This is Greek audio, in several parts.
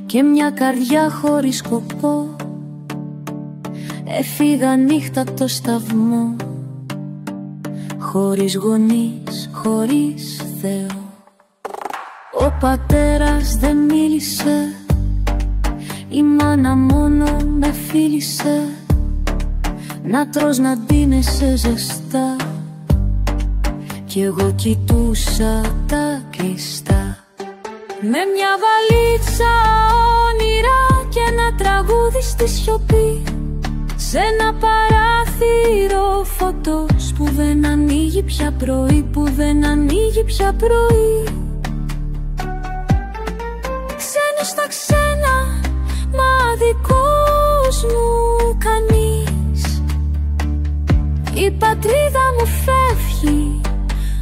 και μια καρδιά χωρίς σκοπό. Έφυγα νύχτα απ' το σταθμό, χωρίς γονείς, χωρίς Θεό. Ο πατέρας δεν μίλησε, η μάνα μόνο με φίλησε. Να τρως να ντύνεσαι ζεστά, κι εγώ κοιτούσα τα κλειστά. Με μια βαλίτσα όνειρα και ένα τραγούδι στη σιωπή, σε ένα παράθυρο φωτός που δεν ανοίγει πια πρωί, που δεν ανοίγει πια πρωί. Ξένος στα ξένα, μα δικός μου κανείς. Η πατρίδα μου φεύγει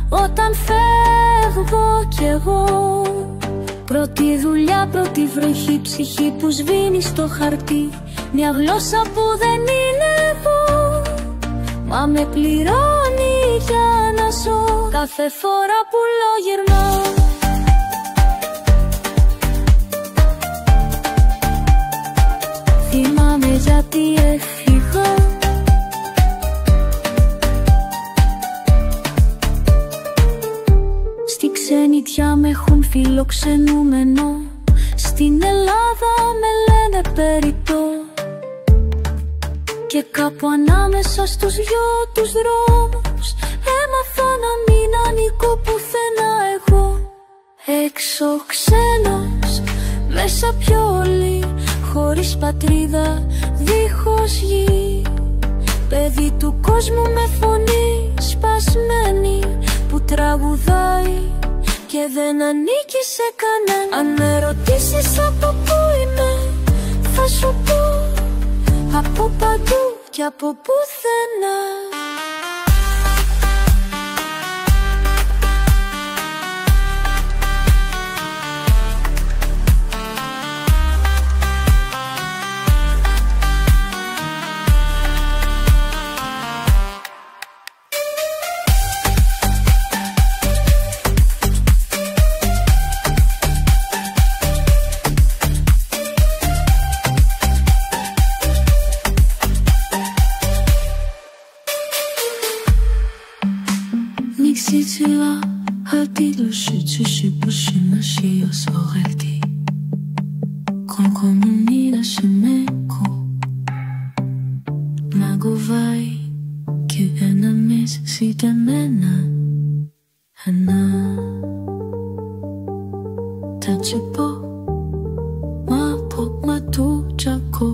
όταν φεύγω κι εγώ. Πρώτη δουλειά, πρώτη βροχή, ψυχή που σβήνει στο χαρτί. Μια γλώσσα που δεν είναι εγώ, μα με πληρώνει για να ζω. Κάθε φορά που λογυρνώ, θυμάμαι γιατί έφυγα. Στη ξενιτιά με έχουν φιλοξενούμενο, στην Ελλάδα με λένε περιττό. Και κάπου ανάμεσα στους δυο τους δρόμους έμαθα να μην ανήκω πουθενά εγώ. Έξω ξένος, μέσα πιόλι, χωρίς πατρίδα, δίχως γη. Παιδί του κόσμου με φωνή σπασμένη, που τραγουδάει και δεν ανήκει σε κανένα. Αν με ρωτήσεις από πού είμαι, θα σου πω από παντού και από πουθενά.你知啦，何地都是，只是不是那些有所谓的。Quando menina se meco, mago vai que é na mesa se temena, ana. Tachipo, ma po ma tu jaco.